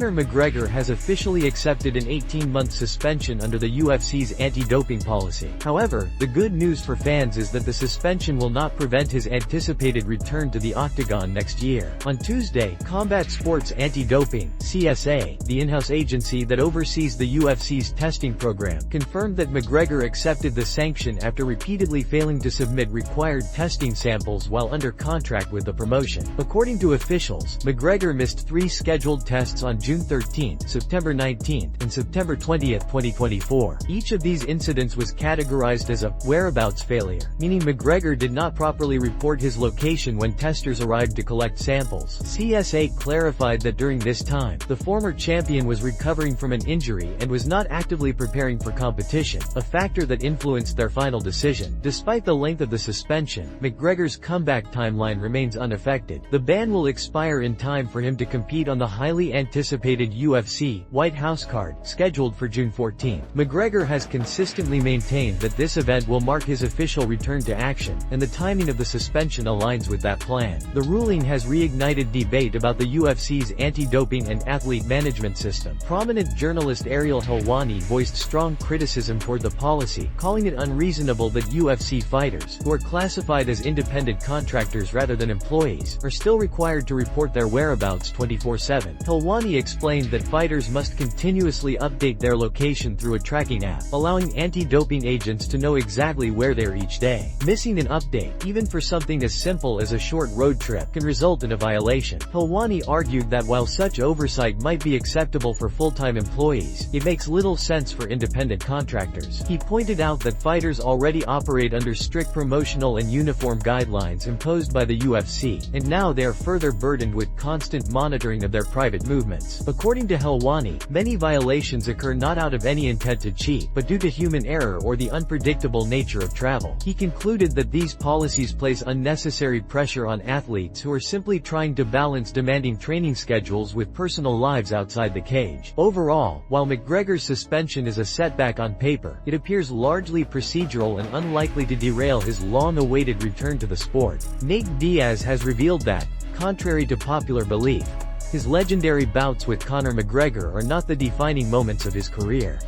Conor McGregor has officially accepted an 18-month suspension under the UFC's anti-doping policy. However, the good news for fans is that the suspension will not prevent his anticipated return to the octagon next year. On Tuesday, Combat Sports Anti-Doping (CSA), the in-house agency that oversees the UFC's testing program, confirmed that McGregor accepted the sanction after repeatedly failing to submit required testing samples while under contract with the promotion. According to officials, McGregor missed 3 scheduled tests on June 13, September 19, and September 20, 2024. Each of these incidents was categorized as a whereabouts failure, meaning McGregor did not properly report his location when testers arrived to collect samples. CSA clarified that during this time, the former champion was recovering from an injury and was not actively preparing for competition, a factor that influenced their final decision. Despite the length of the suspension, McGregor's comeback timeline remains unaffected. The ban will expire in time for him to compete on the highly anticipated UFC White House card, scheduled for June 14. McGregor has consistently maintained that this event will mark his official return to action, and the timing of the suspension aligns with that plan. The ruling has reignited debate about the UFC's anti-doping and athlete management system. Prominent journalist Ariel Helwani voiced strong criticism toward the policy, calling it unreasonable that UFC fighters, who are classified as independent contractors rather than employees, are still required to report their whereabouts 24/7. Helwani explained that fighters must continuously update their location through a tracking app, allowing anti-doping agents to know exactly where they are each day. Missing an update, even for something as simple as a short road trip, can result in a violation. Helwani argued that while such oversight might be acceptable for full-time employees, it makes little sense for independent contractors. He pointed out that fighters already operate under strict promotional and uniform guidelines imposed by the UFC, and now they are further burdened with constant monitoring of their private movements. According to Helwani, many violations occur not out of any intent to cheat, but due to human error or the unpredictable nature of travel. He concluded that these policies place unnecessary pressure on athletes who are simply trying to balance demanding training schedules with personal lives outside the cage. Overall, while McGregor's suspension is a setback on paper, it appears largely procedural and unlikely to derail his long-awaited return to the sport. Nate Diaz has revealed that, contrary to popular belief, his legendary bouts with Conor McGregor are not the defining moments of his career.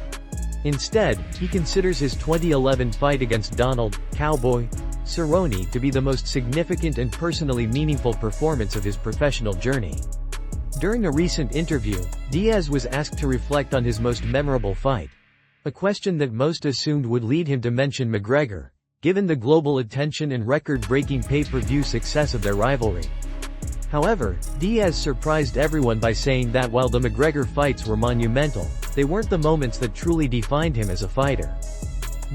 Instead, he considers his 2011 fight against Donald "Cowboy" Cerrone to be the most significant and personally meaningful performance of his professional journey. During a recent interview, Diaz was asked to reflect on his most memorable fight, a question that most assumed would lead him to mention McGregor, given the global attention and record-breaking pay-per-view success of their rivalry. However, Diaz surprised everyone by saying that while the McGregor fights were monumental, they weren't the moments that truly defined him as a fighter.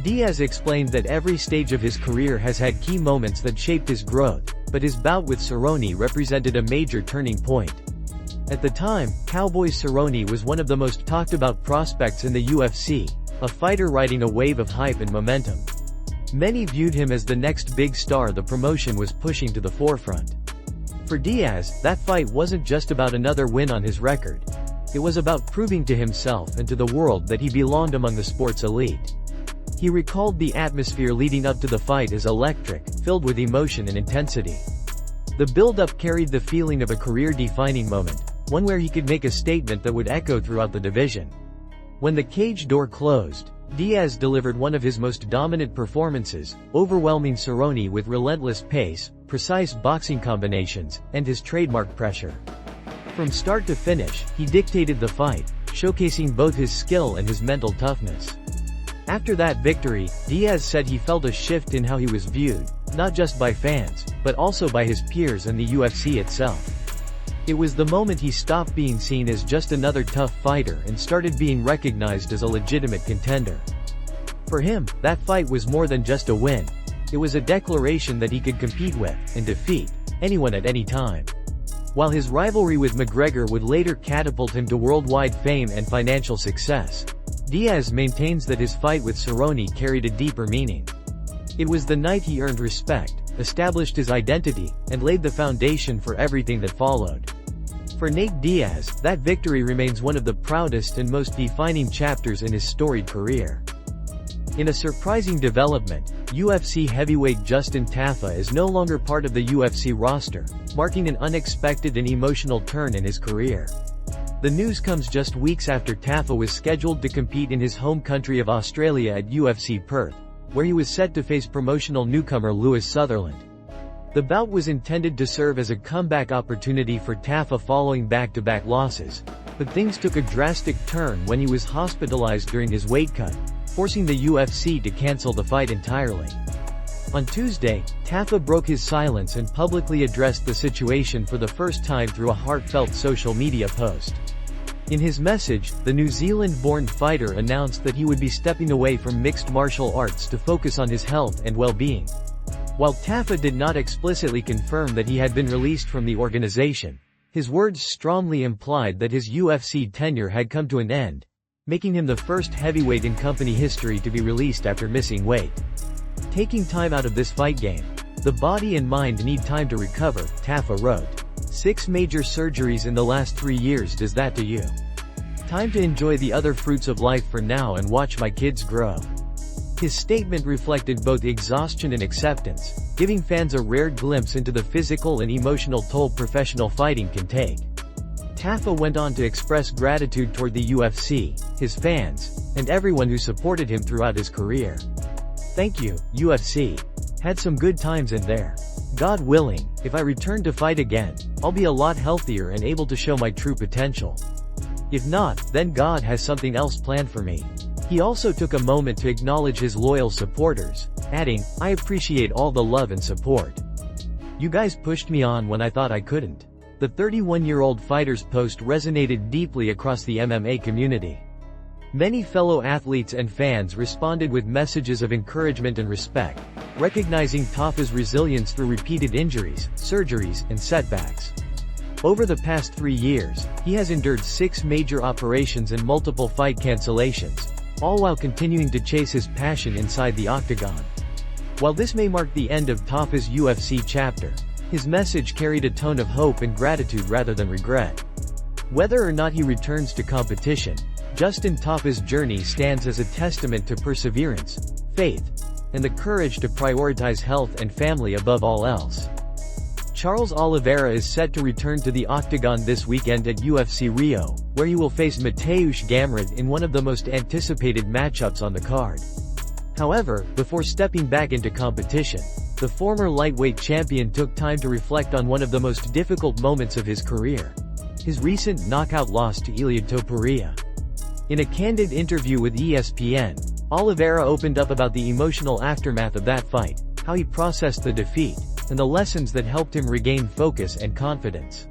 Diaz explained that every stage of his career has had key moments that shaped his growth, but his bout with Cerrone represented a major turning point. At the time, Cowboy Cerrone was one of the most talked-about prospects in the UFC, a fighter riding a wave of hype and momentum. Many viewed him as the next big star the promotion was pushing to the forefront. For Diaz, that fight wasn't just about another win on his record. It was about proving to himself and to the world that he belonged among the sport's elite. He recalled the atmosphere leading up to the fight as electric, filled with emotion and intensity. The build-up carried the feeling of a career-defining moment, one where he could make a statement that would echo throughout the division. When the cage door closed, Diaz delivered one of his most dominant performances, overwhelming Cerrone with relentless pace, precise boxing combinations, and his trademark pressure. From start to finish, he dictated the fight, showcasing both his skill and his mental toughness. After that victory, Diaz said he felt a shift in how he was viewed, not just by fans, but also by his peers and the UFC itself. It was the moment he stopped being seen as just another tough fighter and started being recognized as a legitimate contender. For him, that fight was more than just a win. It was a declaration that he could compete with, and defeat, anyone at any time. While his rivalry with McGregor would later catapult him to worldwide fame and financial success, Diaz maintains that his fight with Cerrone carried a deeper meaning. It was the night he earned respect, established his identity, and laid the foundation for everything that followed. For Nate Diaz, that victory remains one of the proudest and most defining chapters in his storied career. In a surprising development, UFC heavyweight Justin Tafa is no longer part of the UFC roster, marking an unexpected and emotional turn in his career. The news comes just weeks after Tafa was scheduled to compete in his home country of Australia at UFC Perth, where he was set to face promotional newcomer Lewis Sutherland. The bout was intended to serve as a comeback opportunity for Tafa following back-to-back losses, but things took a drastic turn when he was hospitalized during his weight cut, forcing the UFC to cancel the fight entirely. On Tuesday, Tafa broke his silence and publicly addressed the situation for the first time through a heartfelt social media post. In his message, the New Zealand-born fighter announced that he would be stepping away from mixed martial arts to focus on his health and well-being. While Tafa did not explicitly confirm that he had been released from the organization, his words strongly implied that his UFC tenure had come to an end, making him the first heavyweight in company history to be released after missing weight. Taking time out of this fight game, the body and mind need time to recover, Tafa wrote. 6 major surgeries in the last 3 years, does that to you? Time to enjoy the other fruits of life for now and watch my kids grow. His statement reflected both exhaustion and acceptance, giving fans a rare glimpse into the physical and emotional toll professional fighting can take. Tafa went on to express gratitude toward the UFC, his fans, and everyone who supported him throughout his career. Thank you, UFC. Had some good times in there. God willing, if I return to fight again, I'll be a lot healthier and able to show my true potential. If not, then God has something else planned for me. He also took a moment to acknowledge his loyal supporters, adding, I appreciate all the love and support. You guys pushed me on when I thought I couldn't. The 31-year-old fighter's post resonated deeply across the MMA community. Many fellow athletes and fans responded with messages of encouragement and respect, recognizing Tafa's resilience through repeated injuries, surgeries, and setbacks. Over the past 3 years, he has endured 6 major operations and multiple fight cancellations, all while continuing to chase his passion inside the octagon. While this may mark the end of Tafa's UFC chapter, his message carried a tone of hope and gratitude rather than regret. Whether or not he returns to competition, Justin Tafa's journey stands as a testament to perseverance, faith, and the courage to prioritize health and family above all else. Charles Oliveira is set to return to the octagon this weekend at UFC Rio, where he will face Mateusz Gamrot in one of the most anticipated matchups on the card. However, before stepping back into competition, the former lightweight champion took time to reflect on one of the most difficult moments of his career: his recent knockout loss to Ilia Topuria. In a candid interview with ESPN, Oliveira opened up about the emotional aftermath of that fight, how he processed the defeat, and the lessons that helped him regain focus and confidence.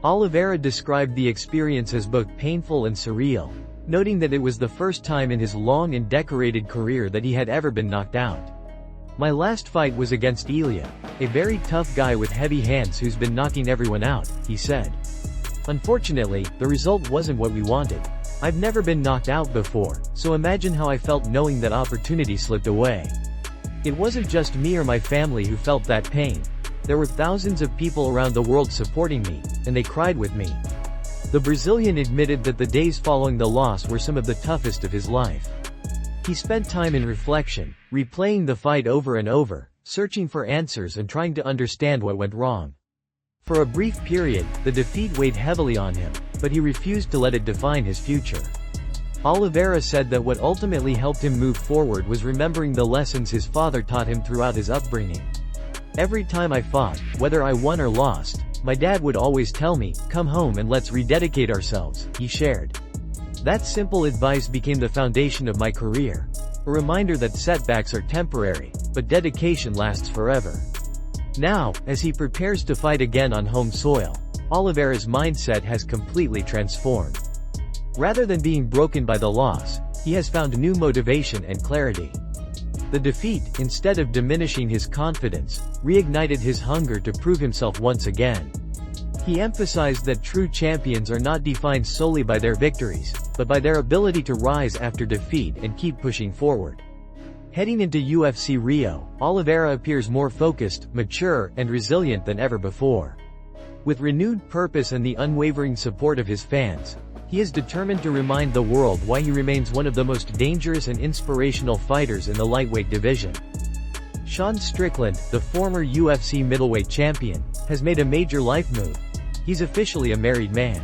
Oliveira described the experience as both painful and surreal, noting that it was the first time in his long and decorated career that he had ever been knocked out. My last fight was against Ilia, a very tough guy with heavy hands who's been knocking everyone out, he said. Unfortunately, the result wasn't what we wanted. I've never been knocked out before, so imagine how I felt knowing that opportunity slipped away. It wasn't just me or my family who felt that pain. There were thousands of people around the world supporting me, and they cried with me. The Brazilian admitted that the days following the loss were some of the toughest of his life. He spent time in reflection, replaying the fight over and over, searching for answers and trying to understand what went wrong. For a brief period, the defeat weighed heavily on him, but he refused to let it define his future. Oliveira said that what ultimately helped him move forward was remembering the lessons his father taught him throughout his upbringing. Every time I fought, whether I won or lost, my dad would always tell me, come home and let's rededicate ourselves, he shared. That simple advice became the foundation of my career. A reminder that setbacks are temporary, but dedication lasts forever. Now, as he prepares to fight again on home soil, Oliveira's mindset has completely transformed. Rather than being broken by the loss, he has found new motivation and clarity. The defeat, instead of diminishing his confidence, reignited his hunger to prove himself once again. He emphasized that true champions are not defined solely by their victories, but by their ability to rise after defeat and keep pushing forward. Heading into UFC Rio, Oliveira appears more focused, mature, and resilient than ever before. With renewed purpose and the unwavering support of his fans, he is determined to remind the world why he remains one of the most dangerous and inspirational fighters in the lightweight division. Sean Strickland, the former UFC middleweight champion, has made a major life move. He's officially a married man.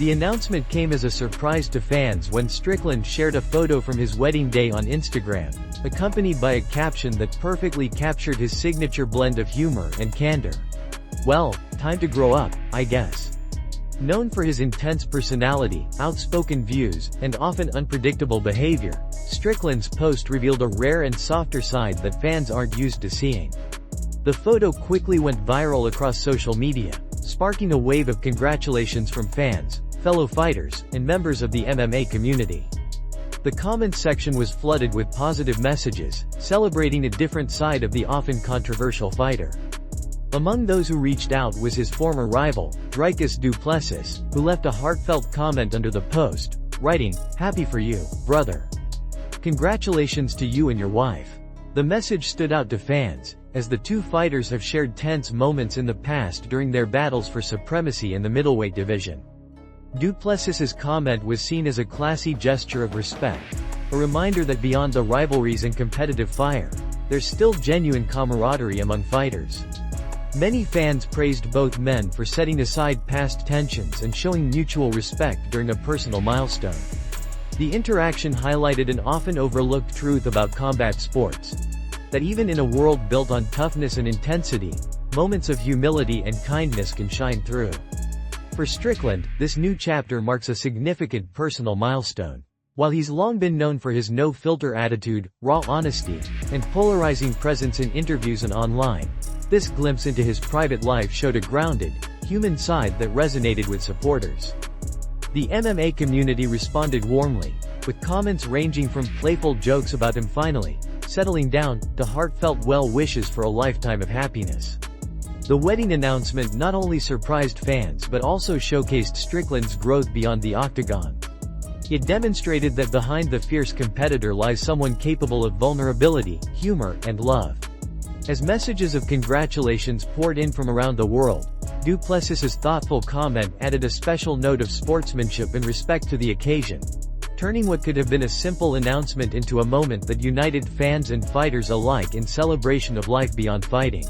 The announcement came as a surprise to fans when Strickland shared a photo from his wedding day on Instagram, accompanied by a caption that perfectly captured his signature blend of humor and candor. "Well, time to grow up, I guess." Known for his intense personality, outspoken views, and often unpredictable behavior, Strickland's post revealed a rare and softer side that fans aren't used to seeing. The photo quickly went viral across social media, sparking a wave of congratulations from fans, fellow fighters, and members of the MMA community. The comments section was flooded with positive messages, celebrating a different side of the often controversial fighter. Among those who reached out was his former rival, Dricus du Plessis, who left a heartfelt comment under the post, writing, "Happy for you, brother. Congratulations to you and your wife." The message stood out to fans, as the two fighters have shared tense moments in the past during their battles for supremacy in the middleweight division. Du Plessis's comment was seen as a classy gesture of respect, a reminder that beyond the rivalries and competitive fire, there's still genuine camaraderie among fighters. Many fans praised both men for setting aside past tensions and showing mutual respect during a personal milestone. The interaction highlighted an often overlooked truth about combat sports: that even in a world built on toughness and intensity, moments of humility and kindness can shine through. For Strickland, this new chapter marks a significant personal milestone. While he's long been known for his no-filter attitude, raw honesty, and polarizing presence in interviews and online, this glimpse into his private life showed a grounded, human side that resonated with supporters. The MMA community responded warmly, with comments ranging from playful jokes about him finally settling down, to heartfelt well wishes for a lifetime of happiness. The wedding announcement not only surprised fans but also showcased Strickland's growth beyond the octagon. It demonstrated that behind the fierce competitor lies someone capable of vulnerability, humor, and love. As messages of congratulations poured in from around the world, Du Plessis's thoughtful comment added a special note of sportsmanship and respect to the occasion, turning what could have been a simple announcement into a moment that united fans and fighters alike in celebration of life beyond fighting.